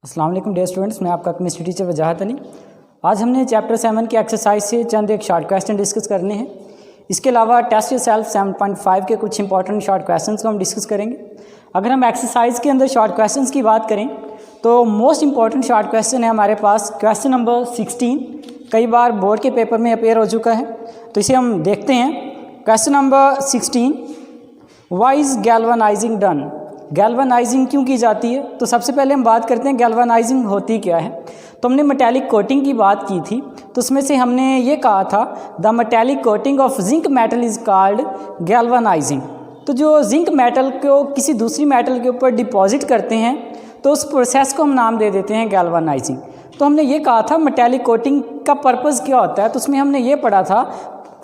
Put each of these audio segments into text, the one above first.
अस्सलाम वालेकुम dear students, मैं आपका केमिस्ट्री टीचर वजाहत अली। आज हमने चैप्टर 7 की एक्सरसाइज से चंद एक शॉर्ट क्वेश्चन डिस्कस करने हैं। इसके अलावा टेस्ट योरसेल्फ 7.5 के कुछ इंपॉर्टेंट शॉर्ट क्वेश्चंस को हम डिस्कस करेंगे। अगर हम एक्सरसाइज के अंदर शॉर्ट क्वेश्चंस की बात करें तो मोस्ट इंपॉर्टेंट शॉर्ट क्वेश्चन है हमारे पास क्वेश्चन नंबर 16। कई बार बोर्ड के पेपर में अपेयर हो चुका है, तो इसे हम देखते हैं। Question number 16, why is galvanising done? Galvanising क्यों की जाती है? तो सबसे पहले हम बात करते हैं गैल्वेनाइजिंग होती क्या है। तो हमने मेटालिक कोटिंग की बात की थी, तो उसमें से हमने ये कहा था the metallic coating of zinc metal is called galvanising. तो जो जिंक मेटल को किसी दूसरी मेटल के ऊपर डिपॉजिट करते हैं तो उस प्रोसेस को हम नाम दे देते हैं गैल्वेनाइजिंग। तो हमने ये कहा था मेटालिक कोटिंग का पर्पज़ क्या होता है, तो उसमें हमने ये पढ़ा था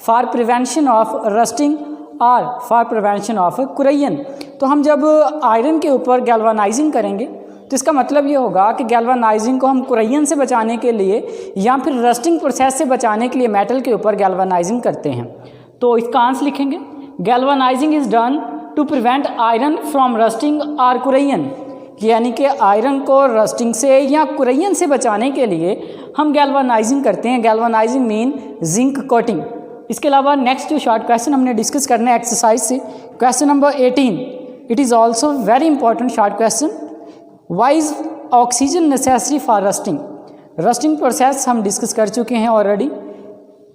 फॉर प्रिवेंशन ऑफ रस्टिंग और फॉर प्रिवेंशन ऑफ कुरैयन। तो हम जब आयरन के ऊपर गैल्वेनाइजिंग करेंगे तो इसका मतलब ये होगा कि गैल्वेनाइजिंग को हम कुरैयन से बचाने के लिए या फिर रस्टिंग प्रोसेस से बचाने के लिए मेटल के ऊपर गैल्वेनाइजिंग करते हैं। तो इसका आंसर लिखेंगे galvanising is done to prevent iron from rusting और कुरैयन, यानी कि आयरन को रस्टिंग से या कुरैयन से बचाने के लिए हम गैल्वेनाइजिंग करते हैं। Galvanising mean zinc coating. इसके अलावा नेक्स्ट जो शॉर्ट क्वेश्चन हमने डिस्कस करना है एक्सरसाइज से, question number 18, it is also very important short question. Why is oxygen necessary for rusting? Rusting process हम डिस्कस कर चुके हैं ऑलरेडी।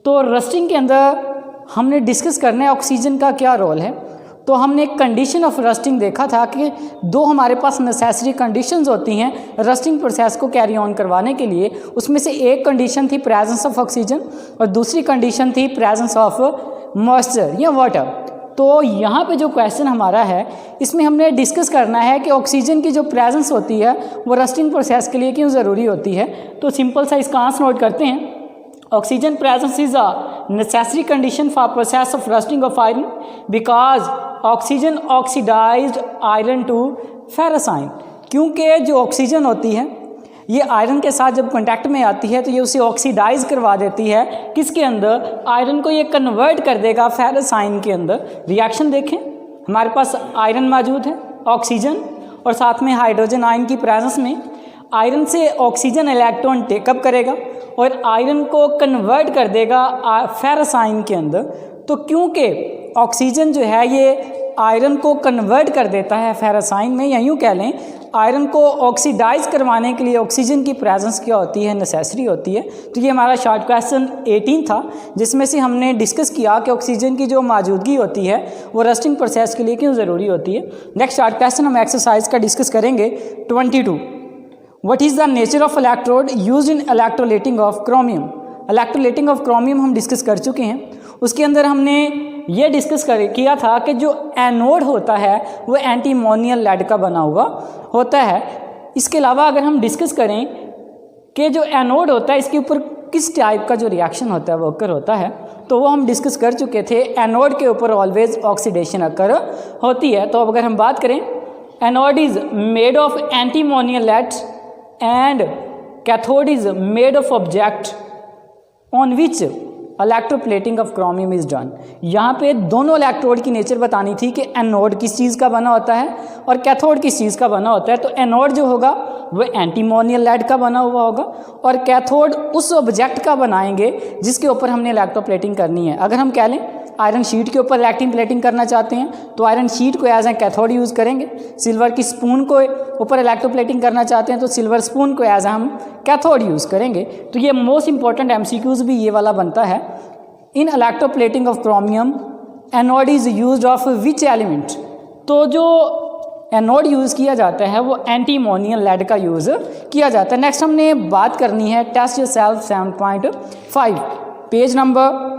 तो रस्टिंग के अंदर हमने डिस्कस करना है ऑक्सीजन का क्या रोल है। तो हमने एक कंडीशन ऑफ रस्टिंग देखा था कि दो हमारे पास नेसेसरी कंडीशंस होती हैं रस्टिंग प्रोसेस को कैरी ऑन करवाने के लिए। उसमें से एक कंडीशन थी प्रेजेंस ऑफ ऑक्सीजन और दूसरी कंडीशन थी प्रेजेंस ऑफ मॉइस्चर या वाटर। तो यहाँ पे जो क्वेश्चन हमारा है इसमें हमने डिस्कस करना है कि ऑक्सीजन की जो प्रेजेंस होती है वो रस्टिंग प्रोसेस के लिए क्यों ज़रूरी होती है। तो सिंपल सा इसका आंसर नोट करते हैं। Oxygen presence is a necessary condition for process of rusting of iron because oxygen oxidized iron to फेरसाइन। क्योंकि जो ऑक्सीजन होती है ये आयरन के साथ जब कांटेक्ट में आती है तो ये उसे ऑक्सीडाइज करवा देती है। किसके अंदर? आयरन को ये कन्वर्ट कर देगा फेरसाइन के अंदर। रिएक्शन देखें, हमारे पास आयरन मौजूद है, ऑक्सीजन और साथ में हाइड्रोजन आयन की प्रेजेंस में आयरन से ऑक्सीजन इलेक्ट्रॉन टेकअप करेगा और आयरन को कन्वर्ट कर देगा फेरसाइन के अंदर। तो क्योंकि ऑक्सीजन जो है ये आयरन को कन्वर्ट कर देता है फेरसाइन में, या यूँ कह लें आयरन को ऑक्सीडाइज करवाने के लिए ऑक्सीजन की प्रेजेंस क्या होती है? नेसेसरी होती है। तो ये हमारा शॉर्ट क्वेश्चन 18 था, जिसमें से हमने डिस्कस किया कि ऑक्सीजन की जो मौजूदगी होती है वो रस्टिंग प्रोसेस के लिए क्यों ज़रूरी होती है। नेक्स्ट शॉर्ट क्वेश्चन हम एक्सरसाइज का डिस्कस करेंगे 22, what is the nature of electrode used in electroplating of chromium? Electroplating of chromium हम डिस्कस कर चुके हैं। उसके अंदर हमने ये डिस्कस किया था कि जो एनोड होता है वो एंटीमोनियल लेड का बना हुआ होता है। इसके अलावा अगर हम डिस्कस करें कि जो एनोड होता है इसके ऊपर किस टाइप का जो रिएक्शन होता है वो अकर होता है, तो वो हम डिस्कस कर चुके थे। एनोड के ऊपर ऑलवेज ऑक्सीडेशन अकर होती है। तो अब अगर हम बात करें, anode is made of antimonial lead and cathode is made of object on which electroplating of chromium is done. यहाँ पे दोनों इलेक्ट्रोड की नेचर बतानी थी कि एनोड किस चीज़ का बना होता है और कैथोड किस चीज़ का बना होता है। तो एनोड जो होगा वो एंटीमोनियल लेड का बना हुआ होगा और कैथोड उस ऑब्जेक्ट का बनाएंगे जिसके ऊपर हमने इलेक्ट्रोप्लेटिंग करनी है। अगर हम कह लें आयरन शीट के ऊपर इलेक्ट्रोप्लेटिंग करना चाहते हैं तो आयरन शीट को एज ए कैथोड यूज़ करेंगे। सिल्वर की स्पून को ऊपर इलेक्ट्रोप्लेटिंग करना चाहते हैं तो सिल्वर स्पून को एज हम कैथोड यूज़ करेंगे। तो ये मोस्ट इंपॉर्टेंट MCQs भी ये वाला बनता है। In electroplating of chromium anode is used of which element? तो जो एनोड यूज़ किया जाता है वो एंटीमोनियल लेड का यूज़ किया जाता है। नेक्स्ट हमने बात करनी है test yourself 7.5, page number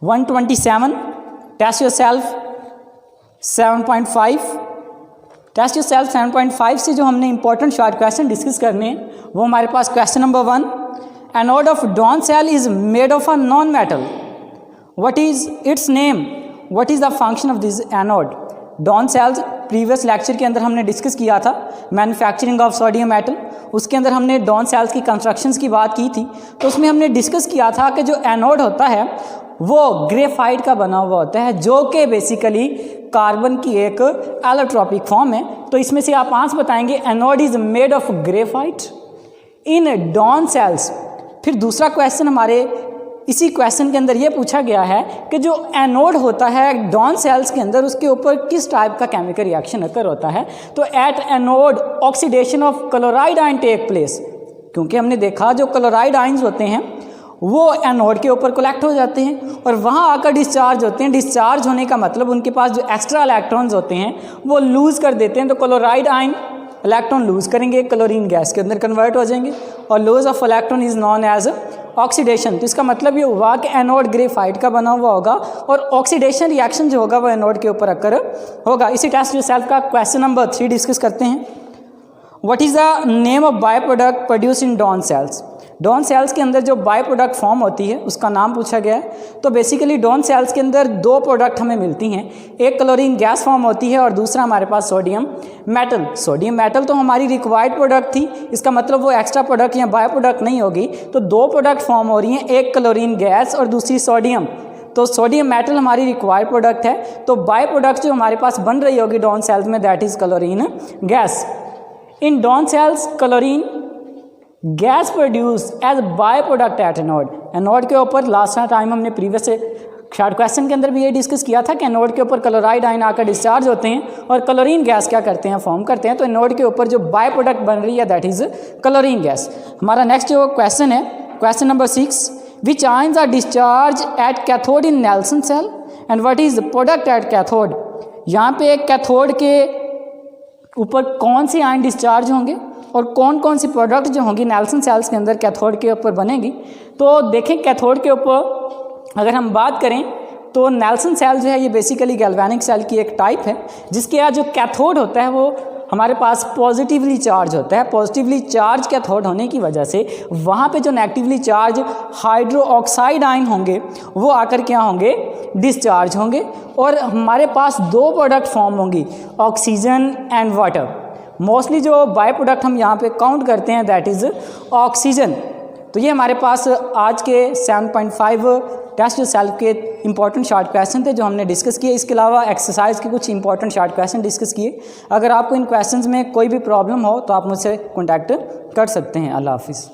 127, test yourself 7.5। Test yourself 7.5 से जो हमने इंपॉर्टेंट शॉर्ट क्वेश्चन डिस्कस करने हैं वो हमारे पास question number 1, anode of Don cell is made of a non metal, what is its name, what is the function of this anode? Don cells previous lecture के अंदर हमने discuss किया था मैन्युफैक्चरिंग ऑफ सोडियम मेटल। उसके अंदर हमने don sales की constructions की बात की थी। तो उसमें हमने डिस्कस किया था कि जो एनोड होता है वो ग्रेफाइट का बना हुआ होता है, जो कि बेसिकली कार्बन की एक एलोट्रॉपिक फॉर्म है। तो इसमें से आप आंसर बताएंगे anode is made of graphite in Down cells. फिर दूसरा क्वेश्चन हमारे इसी क्वेश्चन के अंदर ये पूछा गया है कि जो एनोड होता है डॉन सेल्स के अंदर, उसके ऊपर किस टाइप का केमिकल रिएक्शन अकर होता है। तो at anode oxidation of chloride ion take place, क्योंकि हमने देखा जो क्लोराइड आयंस होते हैं वो एनोड के ऊपर कलेक्ट हो जाते हैं और वहाँ आकर डिस्चार्ज होते हैं। डिस्चार्ज होने का मतलब उनके पास जो एक्स्ट्रा इलेक्ट्रॉन्स होते हैं वो लूज़ कर देते हैं। तो क्लोराइड आयन इलेक्ट्रॉन लूज़ करेंगे, क्लोरीन गैस के अंदर कन्वर्ट हो जाएंगे और loss of electron is known as oxidation. तो इसका मतलब ये हुआ कि एनोड ग्रेफाइट का बना हुआ होगा और ऑक्सीडेशन रिएक्शन जो होगा वो एनोड के ऊपर अकर होगा। इसी टेस्ट योरसेल्फ का क्वेश्चन नंबर 3 डिस्कस करते हैं। What is the name of by product produce in Down cells. Down cells के अंदर जो बाय प्रोडक्ट फॉर्म होती है उसका नाम पूछा गया है। तो बेसिकली डॉन सेल्स के अंदर दो प्रोडक्ट हमें मिलती हैं, एक क्लोरीन गैस फॉर्म होती है और दूसरा हमारे पास सोडियम मेटल। सोडियम मेटल तो हमारी रिक्वायर्ड प्रोडक्ट थी, इसका मतलब वो एक्स्ट्रा प्रोडक्ट या बाय प्रोडक्ट नहीं होगी। तो दो प्रोडक्ट फॉर्म हो रही हैं, एक क्लोरीन गैस और दूसरी सोडियम। तो सोडियम मेटल हमारी रिक्वायर्ड प्रोडक्ट है, तो बाय प्रोडक्ट जो हमारे पास बन रही होगी डॉन सेल्स में that is chlorine gas. In Down cells chlorine gas produce as by product at anode. Anode के ऊपर लास्ट टाइम हमने प्रीवियस शार्ट क्वेश्चन के अंदर भी ये डिस्कस किया था कि एनोड के ऊपर क्लोराइड आयन आकर डिस्चार्ज होते हैं और क्लोरीन गैस क्या करते हैं, फॉर्म करते हैं। तो एनोड के ऊपर जो बाय प्रोडक्ट बन रही है दैट इज क्लोरीन गैस। हमारा नेक्स्ट जो क्वेश्चन है question number 6, which ions are discharge at cathode in Nelson cell and what is product at cathode. यहाँ पे कैथोड के ऊपर कौन से आयन डिस्चार्ज होंगे और कौन कौन सी प्रोडक्ट जो होंगी नेल्सन सेल्स के अंदर कैथोड के ऊपर बनेगी। तो देखें कैथोड के ऊपर अगर हम बात करें तो नेल्सन सेल जो है ये बेसिकली गैल्वेनिक सेल की एक टाइप है, जिसके यहाँ जो कैथोड होता है वो हमारे पास पॉजिटिवली चार्ज होता है। पॉजिटिवली चार्ज कैथोड होने की वजह से वहाँ पे जो negatively charge hydro oxide ion होंगे वो आकर क्या होंगे, डिस्चार्ज होंगे और हमारे पास दो प्रोडक्ट फॉर्म होंगी, ऑक्सीजन एंड वाटर। मोस्टली जो बाय प्रोडक्ट हम यहाँ पे काउंट करते हैं दैट इज़ ऑक्सीजन। तो ये हमारे पास आज के 7.5 टेस्ट योरसेल्फ के इंपॉर्टेंट शॉर्ट क्वेश्चन थे जो हमने डिस्कस किए। इसके अलावा एक्सरसाइज के कुछ इंपॉर्टेंट शॉर्ट क्वेश्चन डिस्कस किए। अगर आपको इन क्वेश्चंस में कोई भी प्रॉब्लम हो तो आप मुझसे कॉन्टैक्ट कर सकते हैं। अल्लाह हाफिज़।